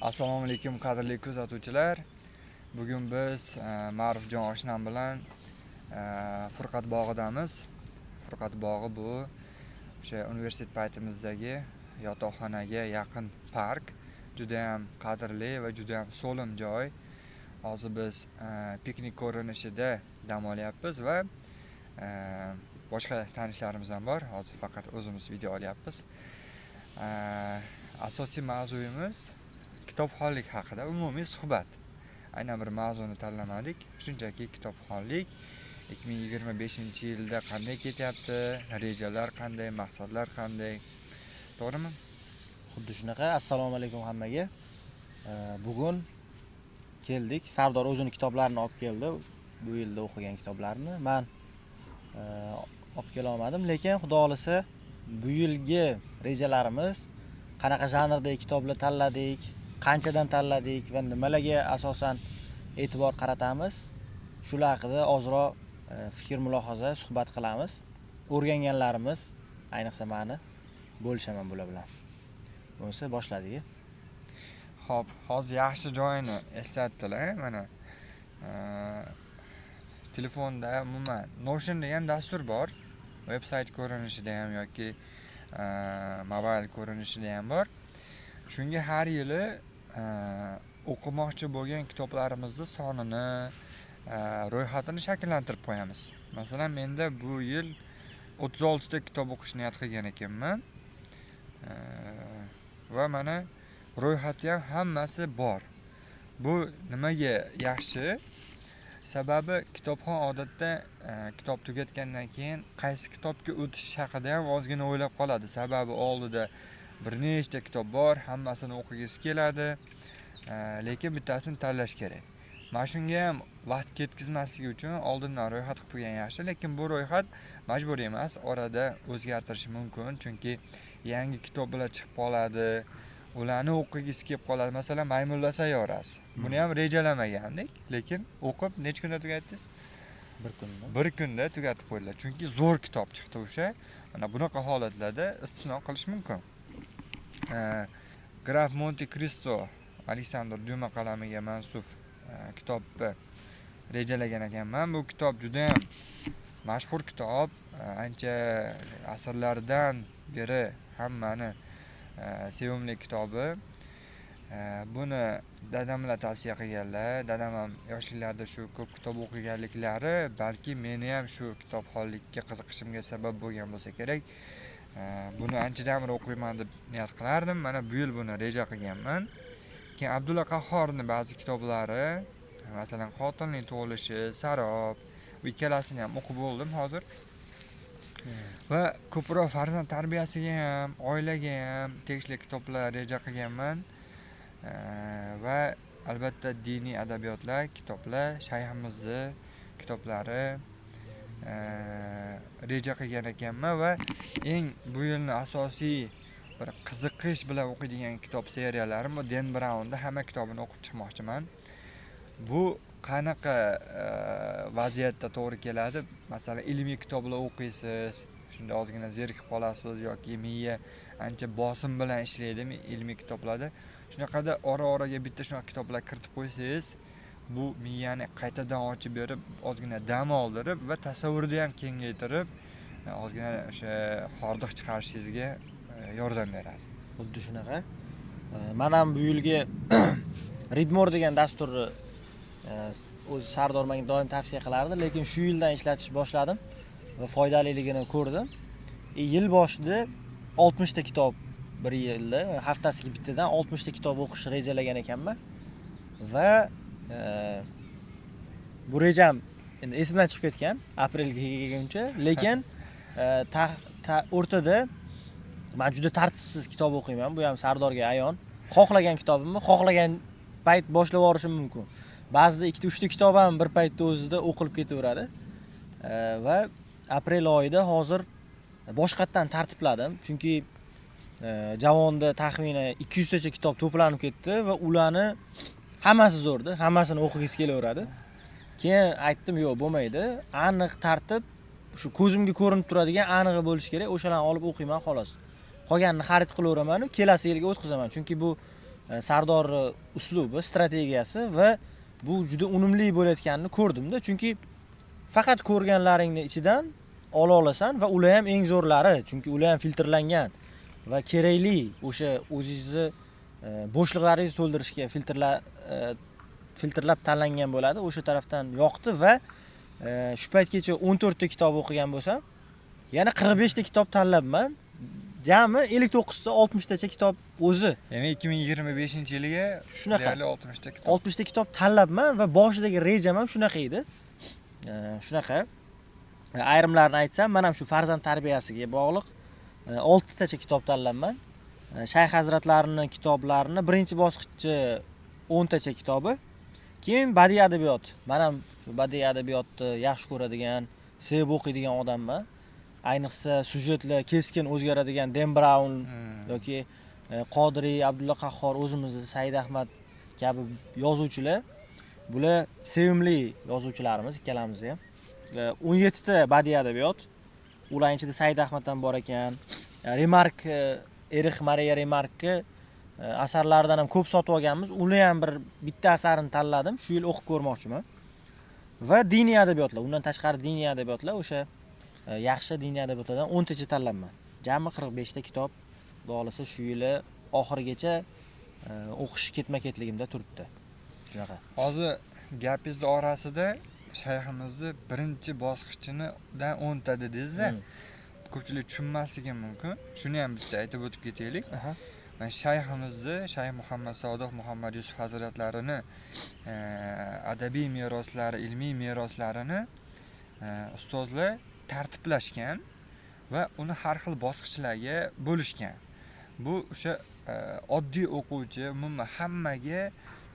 Assalomu alaykum qadrli kuzatuvchilar. Bugun biz Ma'rufjon oshnam bilan Furqat bog'idamiz. Furqat bog'i bu o'sha universitet paytimizdagi yotoqxonaga yaqin park. Juda ham qadrli va juda ham so'lim joy. Hozir biz piknik ko'rinishida dam olyapmiz va boshqa tanishlarimiz ham bor. Hozir faqat o'zimiz video olyapmiz. Asosiy mavzuyimiz kitobxonlik haqida umumiy suhbat. Aynan bir mavzuni tanlamadik. Shunchaki kitobxonlik 2025-yilda qanday ketyapti, rejalar qanday, maqsadlar qanday. To'g'rimi? Xuddi shunaqa. Assalomu alaykum hammaga. Bugun keldik. Sardor o'zini kitoblarini olib keldi. Bu yilda o'qigan kitoblarini. Men olib kela olmadim, lekin xudo xolisa bu yilgi rejalarimiz qanaqa janrdagi kitoblar tanladik, qanchadan tanladik va nimalarga asosan e'tibor qaratamiz, shular haqida ozroq fikr mulohaza, suhbat qilamiz. O'rganganlarimiz, ayniqsa meni bo'lishaman bular bilan. Bo'lsa boshladik. Xo'p, hozir yaxshi joyini eslatdilar. Mana telefonda umuman Notion'da ham dastur bor. Veb-sayt ko'rinishida ham yoki mobil ko'rinishida ham bor. Shunga har yili o'qimoqchi bo'lgan kitoblarimizni sonini, ro'yxatini shakllantirib qo'yamiz. Masalan, menda bu yil 36 ta kitob o'qish niyat qilgan ekanman. Va mana ro'yxatda ham hammasi bor. Bu nimaga yaxshi? Sababi kitobxon odatda kitob tugatgandan keyin qaysi kitobga o'tish haqida ham ozgina o'ylab qoladi. Sababi oldida bir nechta kitob bor, hammasini o'qigisi keladi, lekin bittasini tanlash kerak. Mana shunga ham vaqt ketkazmasligi uchun oldindan ro'yxat qilib qo'ygan yaxshi, lekin bu ro'yxat majburiy emas, orada o'zgartirish mumkin, chunki yangi kitoblar chiqib qoladi, ularni o'qigisi kelib qoladi. Masalan, Maymunlar sayyorasi. Buni ham rejalamagandik, lekin o'qib necha kunda tugatdingiz? Bir kunda tugatib qo'ydilar. Chunki zo'r kitob chiqdi o'sha. Mana bunaqa holatlarda istisno qilish mumkin. Graf Monte Cristo Aleksandr Dyuma qalamiga mansub kitobni rejalagan ekanman. Bu kitob juda ham mashhur kitob, ancha asrlardan beri hammani sevimli kitobi. Buni dadamlar tavsiya qilganlar. Dadam ham yoshliklarda shu ko'p kitob o'qiganliklari balki meni ham shu kitobxonlikka qiziqishimga sabab bo'lgan bo'lsa kerak. Buni anchadan beri o'qiyman deb niyat qilardim. Mana bu yil buni reja qilganman. Keyin Abdulla Qahhorning ba'zi kitoblari, masalan, Qotilning tug'ilishi, Sarob, bu ikkalasini ham o'qib bo'ldim hozir. Va ko'proq farzand tarbiyasiga ham, oilaga ham tegishli kitoblar reja qilganman. Va albatta diniy adabiyotlar, kitoblar, shayximizni kitoblari reja qilgan ekanman va eng bu yilning asosiy bir qiziqish bilan o'qiydigan kitob seriyalarim bu Dan Brown'da hamma kitobini o'qib chiqmoqchiman. Bu qanaqa vaziyatda to'g'ri keladi? Masalan, ilmiy kitoblar o'qiysiz, shunda ozgina zerikib qolasiz yoki miya ancha bosim bilan ishlaydimi ilmiy kitoblarda. Shunaqada ora-oraga bitta shunaqa kitoblar kiritib qo'ysangiz, bu miyani qaytadan ochib berib, ozgina dam oldirib va tasavvurni ham kengaytirib, ozgina o'sha hordiq chiqarishingizga yordam beradi. Xuddi shunaqa. Men ham bu yilgi Readmore degan dasturni o'z Sardor menga doim tavsiya qilardi, lekin shu yildan ishlatish boshladim va foydaliligini ko'rdim. Yil boshida 60 ta kitob bir yilda haftasiga bittadan 60 ta kitob o'qish rejalagan ekanman. Va bu rejam endi esimdan chiqib ketgan aprelga kelguncha, lekin o'rtada men juda tartibsiz kitob o'qiyman. Bu ham Sardorga ayon. Xohlagan kitobimni xohlagan payt boshlab yuborishim mumkin. Ba'zida 2-3 ta kitob ham bir paytda o'zida o'qilib ketaveradi. Va aprel oyida hozir boshqatdan tartibladim. Chunki javonda taxminan 200 tacha kitob to'planib ketdi va ularni hammasi zo'rdi, hammasini o'qigisi kelaveradi. Keyin aytdim, yo'q, bo'lmaydi. Aniq tartib, shu ko'zimga ko'rinib turadigan aniqi bo'lishi kerak. O'shalarni olib o'qiyman xolos. Qolganini xarid qilaveraman, kelasi yilga o'tkazaman. Chunki bu Sardor uslubi, strategiyasi va bu juda unumli bo'layotganini ko'rdimda. Chunki faqat ko'rganlaringning ichidan ola olasan va ular ham eng zo'rlari, chunki ular ham filtrlangan va kerakli o'sha o'zingizni bo'shliqlaringizni to'ldirishga filtrlab tanlangan bo'ladi. O'sha tarafdan yoqdi va shu paytgacha 14 ta kitob o'qigan bo'lsam, yana 45 ta kitob tanlabman. Jami 59 ta 60 tacha kitob o'zi. Ya'ni 2025-yilga Shunaqa. deyarli 60 ta kitob. 60 ta kitob tanlabman va boshidagi rejam ham shunaqa edi. Shunaqa. Ayrimlarini aytsam, men ham shu farzand tarbiyasiga bog'liq 6 tacha kitob tanlabman. Shayx hazratlarining kitoblarini birinchi bosqichchi 10 tacha kitobi. Keyin badiiy adabiyot. Men ham shu badiiy adabiyotni yaxshi ko'radigan, sevib o'qiydigan odamman. Ayniqsa sujetlar keskin o'zgaradigan Dan Brown yoki Qodiriy, Abdulla Qahhor, o'zimizni Said Ahmad kabi yozuvchilar, bular sevimli yozuvchilarimiz ikkalamiz ham. 17 ta badiiy adabiyot. Ularning ichida Said Ahmaddan bor ekan. Remark, Erix Mariya Remarkni asarlaridan ham ko'p sotib olganmiz. Uni ham bitta asarini tanladim. Shu yil o'qib ko'rmoqchiman. Va diniy adabiyotlar, undan tashqari diniy adabiyotlar, o'sha yaxshi diniy adabiyotlardan 10 tacha tanlabman. Jami 45 ta kitob bo'lsa shu yili oxirigacha o'qish ketma-ketligimda turibdi. Shunaqa. Hozir gapingiz orasida shayximizni birinchi bosqichinidan 10 ta dedingiz-da. Ko'pchilik tushunmasligi mumkin. Shuni ham bitta aytib o'tib ketaylik. Men shayximizni, Shayx Muhammad Sodiq Muhammad Yusuf hazratlarini adabiy meroslari, ilmiy meroslarini ustozlar tartiblashgan va uni har xil bosqichlarga bo'lishgan. Bu o'sha oddiy o'quvchi, umuman hammaga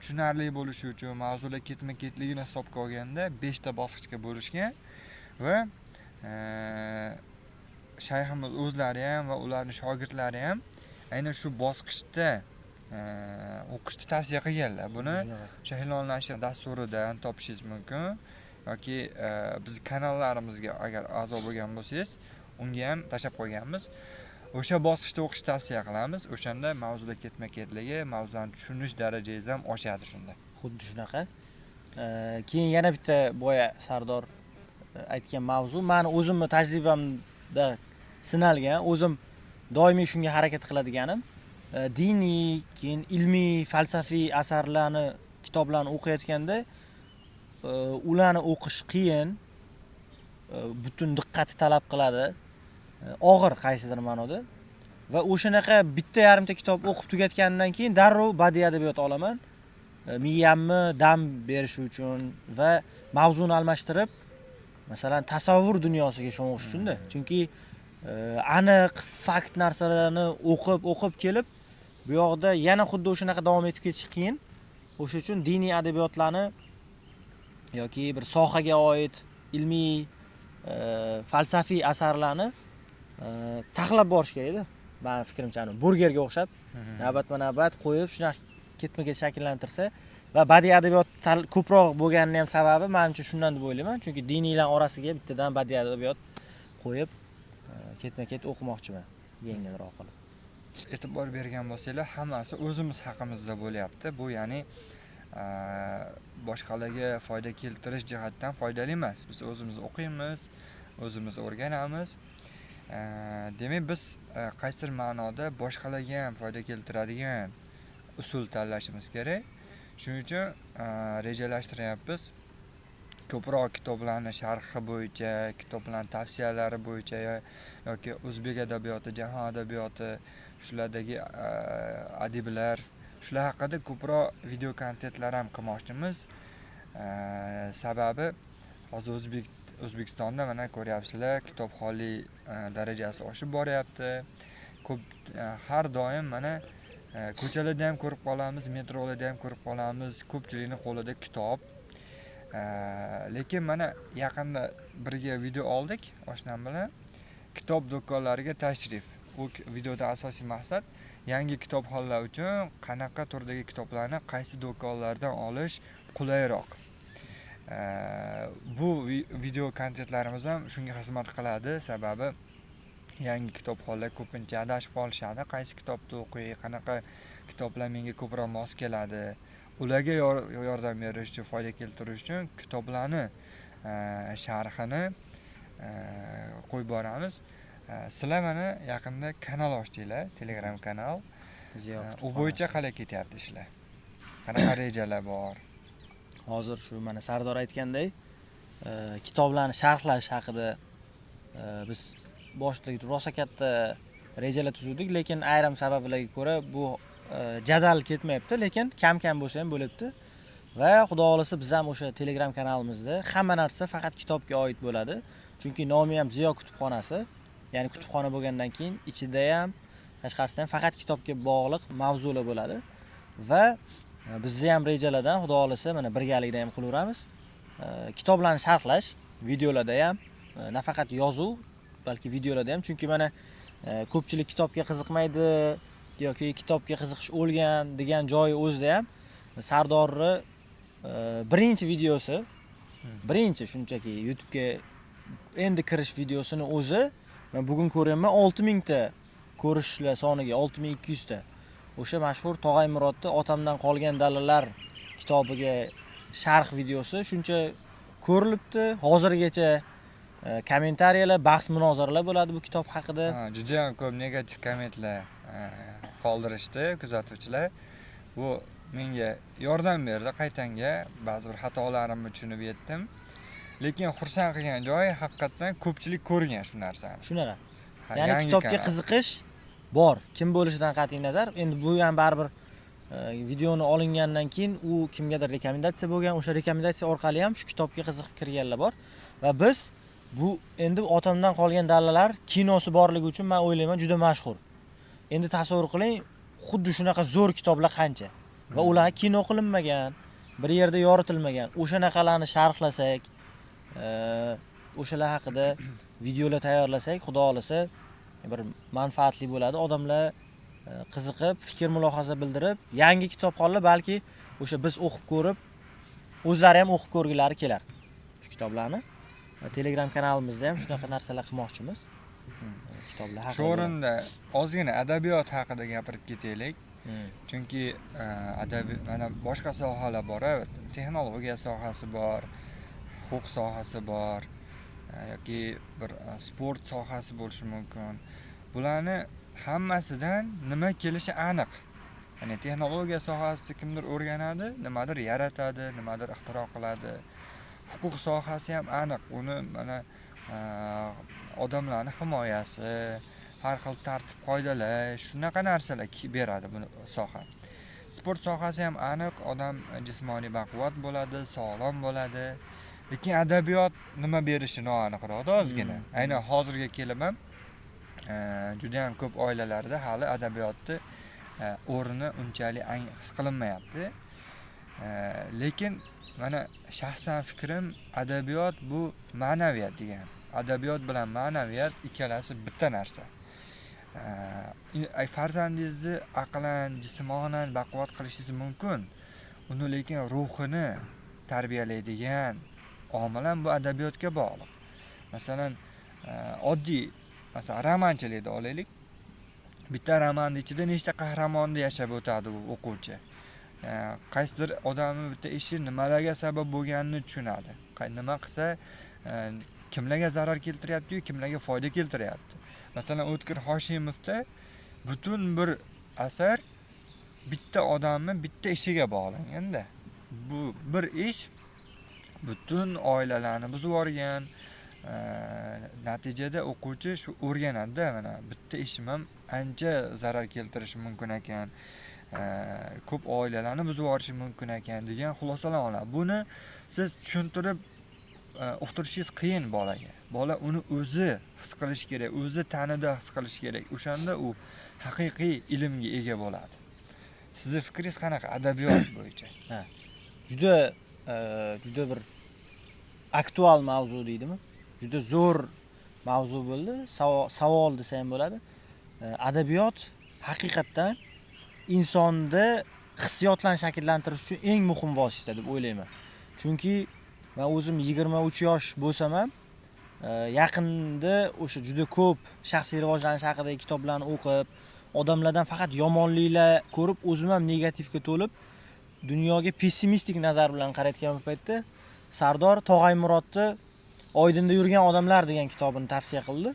tushunarli bo'lishi uchun mavzular ketma-ketligini hisobga olganda 5 ta bosqichga bo'lishgan va shayximiz o'zlari ham va ularning shogirdlari ham aynan shu bosqichda o'qishni tavsiya qilganlar. Buni Hilol nashr dasturidan topishingiz mumkin yoki biz kanallarimizga agar a'zo bo'lgan bo'lsangiz, unga ham tashab qo'yganmiz. O'sha bosqichda o'qishni tavsiya qilamiz. O'shanda mavzuda ketma-ketligi, mavzuni tushunish darajangiz ham oshadi shunda. Xuddi shunaqa. Keyin yana bitta boya Sardor aytgan mavzu, meni o'zimning tajribamda sinalgan, o'zim doimiy shunga harakat qiladiganim, diniy, keyin ilmiy, falsafiy asarlarni, kitoblarni o'qiyotganda ularni o'qish qiyin, butun diqqatni talab qiladi, og'ir qaysidir ma'noda va o'shanaqa bitta yarimta kitob o'qib tugatgandan keyin darrov badiiy adabiyot olaman. Miyamni dam berish uchun va mavzuni almashtirib, masalan, tasavvur dunyosiga sho'ng'ish uchun-da. Chunki aniq fakt narsalarni o'qib kelib, bu yoqda yana xuddi o'shanaqa davom etib ketish qiyin. O'sha uchun diniy adabiyotlarni yoki bir sohaga oid ilmiy, falsafiy asarlarni taxlab borish kerak-da. Men fikrimcha, burgerga o'xshab, navbatma-navbat qo'yib, shunaqa ketma-ket shakllantirsa va badiiy adabiyot ko'proq bo'lganining ham sababi menimcha shundan deb o'ylayman. Chunki diniylar orasiga bittadan badiiy adabiyot qo'yib ketma-ket o'qimoqchiman, yengilroq qilib. E'tibor bergan bo'lsanglar, hammasi o'zimiz haqimizda bo'lyapti. Bu ya'ni boshqalarga foyda keltirish jihatdan foydali emas. Biz o'zimiz o'qiymiz, o'zimiz o'rganamiz. Demak, biz qaysidir ma'noda boshqalarga ham foyda keltiradigan usul tanlashimiz kerak. Shuning uchun rejalashtiryapmiz. Ko'proq kitoblarni sharhi bo'yicha, kitoblarning tavsiyalari bo'yicha yoki o'zbek adabiyoti, jahon adabiyoti, shulardagi adiblar, shular haqida ko'proq video kontentlar ham qilmoqchimiz. Sababi hozir O'zbekistonda mana ko'ryapsizlar, kitobxonlik darajasi oshib boryapti. Ko'p har doim mana ko'chalarda ham ko'rib qolamiz, metrolarda ham ko'rib qolamiz, ko'pchilikning qo'lida kitob. Lekin mana yaqinda birga video oldik oshnam bilan. Kitob do'konlariga tashrif. Bu videoda asosiy maqsad yangi kitobxonlar uchun qanaqa turdagi kitoblarni qaysi do'konlardan olish qulayroq. Bu video kontentlarimiz ham shunga xizmat qiladi. Sababi yangi kitobxonlar ko'pincha adashib qolishadi. Qaysi kitobni o'qiy, qanaqa kitoblar menga ko'proq mos keladi. Ularga yordam berish uchun, foyda keltirish uchun kitoblarni sharhini qo'yib boramiz. Sizlar mana yaqinda kanal ochdinglar, Telegram kanal. U bo'yicha qalay ketyapti ishlar? Qanaqa rejalar bor? Hozir shu mana Sardor aytganday, kitoblarni sharhlash haqida biz boshida rosa katta rejalar tuzuvdik, lekin ayrim sabablarga ko'ra bu jadal ketmayapti, lekin kam-kam bo'lsa ham bo'lyapti. Va xudo xolasa biz ham o'sha Telegram kanalimizda hamma narsa faqat kitobga oid bo'ladi. Chunki nomi ham Ziyo kutubxonasi, ya'ni kutubxona bo'lgandan keyin ichida ham, tashqarisida ham faqat kitobga bog'liq mavzular bo'ladi. Va bizni ham rejalardan xudo xolasa mana birgalikda ham qilaveramiz. Kitoblarni sharhlash, videolarda ham, nafaqat yozuv, balki videolarda ham, chunki mana ko'pchilik kitobga qiziqmaydi yoki kitobga qiziqish o'lgan degan joyi o'zida ham Sardorni birinchi videosi, birinchi shunchaki YouTube'ga endi kirish videosini o'zi men bugun ko'ryapman 6000 ta ko'rishlar soniga 6200 ta. O'sha mashhur Tog'ay Murodning Otamdan qolgan dalillar kitobiga sharh videosi shuncha ko'rilibdi. Hozirgacha kommentariyalar, bahs munozaralar bo'ladi bu kitob haqida. Juda ham ko'p negativ kommentlar qoldirishdi kuzatuvchilar. Bu menga yordam berdi qaytanga, ba'zi bir xatolarimni tushunib yetdim. Lekin xursand qilgan joyi haqiqatan ko'pchilik ko'rgan shu narsani. Shunaqa. Ya'ni kitobga qiziqish bor. Kim bo'lishidan qat'iy nazar, endi bu ham baribir videoni olingandan keyin u kimgadir rekomendatsiya bo'lgan, o'sha rekomendatsiya orqali ham shu kitobga qiziqib kirganlar bor. Va biz bu endi Otamdan qolgan dalillar kinosi borligi uchun men o'ylayman juda mashhur. Endi tasavvur qiling, xuddi shunaqa zo'r kitoblar qancha va ular kino qilinmagan, bir yerda yoritilmagan. O'shanaqalarni sharhlasak, o'shalar haqida videolar tayyorlasak, xudo xolasa bir manfaatli bo'ladi. Odamlar qiziqib, fikr mulohaza bildirib, yangi kitobxonlar balki o'sha biz o'qib ko'rib, o'zlari ham o'qib ko'rgilari kelar shu kitoblarni. Telegram kanalimizda ham shunaqa narsalar qilmoqchimiz. Kitoblar haqida. Shu o'rinda ozgina adabiyot haqida gapirib ketaylik. Chunki mana boshqa sohalar bor, texnologiya sohasi bor, huquq sohasi bor, yoki bir sport sohasi bo'lishi mumkin. Bularni hammasidan nima kelishi aniq. Ya'ni texnologiya sohasida kimdir o'rganadi, nimadir yaratadi, nimadir ixtiro qiladi. Huquq sohasi ham aniq. Uni mana odamlarning himoyasi, har xil tartib qoidalar, shunaqa narsalar beradi bu soha. Sport sohasi ham aniq, odam jismoniy baquvvat bo'ladi, sog'lom bo'ladi. Lekin adabiyot nima berishi noaniqroq ozgina. Aynan hozirga kelib ham juda ham ko'p oilalarda hali adabiyotni o'rni unchalik his qilinmayapti. Lekin mana shaxsan fikrim, adabiyot bu ma'naviyat degan. Adabiyot bilan ma'naviyat ikkalasi bitta narsa. Farzandingizni aqlan, jismonan baquvvat qilishingiz mumkin. Uni lekin ruhini tarbiyalaydigan omil ham bu adabiyotga bog'liq. Masalan, oddiy romanchilikni olaylik. Bitta romanning ichida nechta qahramonni yashab o'tadi bu o'quvchi. Qaysidir odamning bitta ishi nimalarga sabab bo'lganini tushunadi. Nima qilsa kimlarga zarar keltiryapti-yu, kimlarga foyda keltiryapti. Masalan, O'tkir Hoshimovda butun bir asar bitta odamning bitta ishiga bog'langanda. Bu bir ish butun oilalarni buzib yuborgan. Natijada o'quvchi shu o'rganadi, mana bitta ishim ham ancha zarar keltirishi mumkin ekan. Ko'p oilalarni buzib yuborishi mumkin ekan degan xulosalar oladi. Buni siz tushuntirib o'qitirishingiz qiyin bolaga. Bola uni o'zi his qilish kerak, o'zi tanida his qilish kerak. O'shanda u haqiqiy ilmga ega bo'ladi. Sizning fikringiz qanaqa adabiyot bo'yicha? Juda bir aktual mavzu deydimi? Juda zo'r mavzu bo'ldi. Savol desa ham bo'ladi. Adabiyot haqiqatdan insonda hissiyotlarni shakllantirish uchun eng muhim vosita deb o'ylayman. Chunki men o'zim 23 yosh bo'lsam ham yaqinda o'sha juda ko'p shaxsiy rivojlanish haqidagi kitoblarni o'qib, odamlardan faqat yomonliklar ko'rib, o'zim ham negativga to'lib, dunyoga pessimistik nazar bilan qarayotgan paytda Sardor Tog'aymurodni Oydinda yurgan odamlar degan kitobini tavsiya qildi.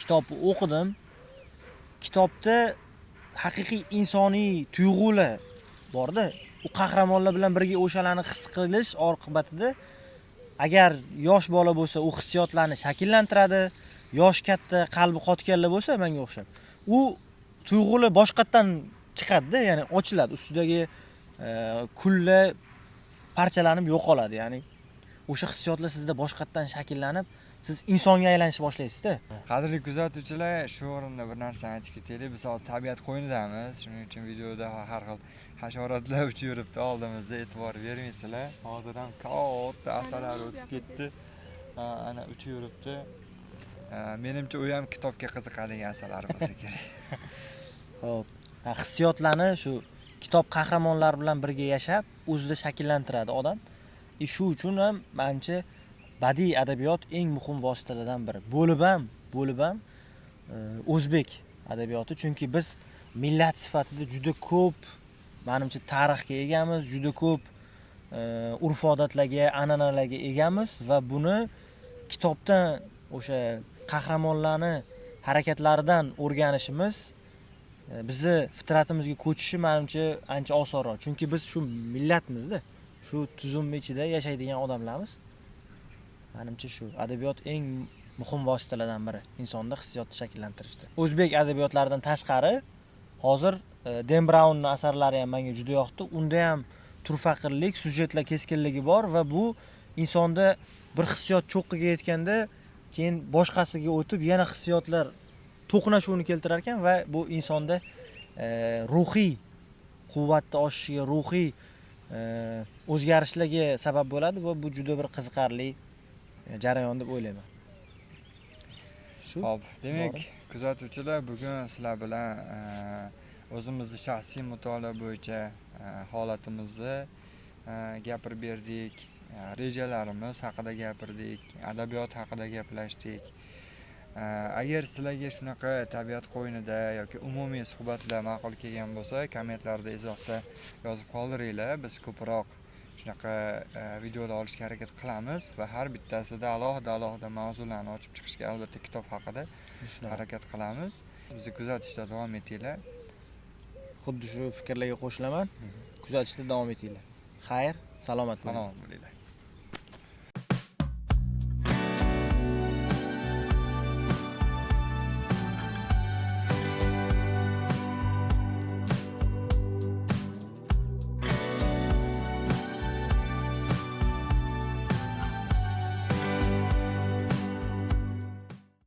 Kitobni o'qidim. Kitobda haqiqiy insoniy tuyg'ular borda, u qahramonlar bilan birga o'shalarni his qilish oqibatida agar yosh bola bo'lsa, u hissiyotlarni shakllantiradi, yosh katta qalbi qotganlar bo'lsa, menga o'xshab, u tuyg'ular boshqatdan chiqadi-da, ya'ni ochiladi, ustidagi kullar parchalanib yo'qoladi, ya'ni o'sha hissiyotlar sizda boshqatdan shakllanib, siz insonga aylanishni boshlaysiz-da. Qadrli kuzatuvchilar, shu o'rinda bir narsa aytib ketaylik. Biz hozir tabiat qo'ynidamiz. Shuning uchun videoda har xil hasharotlar uchib yuribdi. Oldimizda e'tibor bermaysizlar. Hozir ham katta asalari o'tib ketdi. Ana uchib yuribdi. Menimcha u ham kitobga qiziqadigan asalar bo'lsa kerak. Xo'p, hissiyotlarni shu kitob qahramonlari bilan birga yashab, o'zida shakllantiradi odam. Shu uchun ham menimcha badiiy adabiyot eng muhim vositalardan biri. Bo'lib ham o'zbek adabiyoti, chunki biz millat sifatida juda ko'p, menimcha tarixga egamiz, juda ko'p urf-odatlarga, an'analarga egamiz va buni kitobdan, o'sha qahramonlarni harakatlaridan o'rganishimiz bizni fitratimizga ko'chishi menimcha ancha osonroq. Chunki biz shu millatmizda, shu tuzum ichida yashaydigan odamlarmiz. Menimcha shu adabiyot eng muhim vositalardan biri insonda hissiyotni shakllantirishda. O'zbek adabiyotlaridan tashqari hozir Dan Brownning asarlari ham menga juda yoqdi. Unda ham turfaqirlik, syujetlar keskinligi bor va bu insonda bir hissiyot cho'qqiga yetganda keyin boshqasiga o'tib yana hissiyotlar to'qnashuvini keltirar ekan va bu insonda ruhiy quvvatni oshishiga, ruhiy o'zgarishlarga sabab bo'ladi va bu juda bir qiziqarli jarayon deb o'ylayman. Xo'p, demak, kuzatuvchilar, bugun sizlar bilan o'zimizni shaxsiy mutolaa bo'yicha holatimizni gapirib berdik, rejalarimiz haqida gapirdik, adabiyot haqida gaplashdik. Agar sizlarga shunaqa tabiat qo'ynida yoki umumiy suhbatlar ma'qul kelgan bo'lsa, kommentlarda izohda yozib qoldiringlar. Biz ko'proq shunaqa videolar olishga harakat qilamiz va har bittasida alohida mavzularni ochib chiqishga albatta kitob haqida harakat qilamiz. Bizni kuzatishda davom etinglar. Xuddi shu fikrlarga qo'shilaman. Kuzatishda davom etinglar. Xayr, salomat bo'ling. Salomat bo'linglar.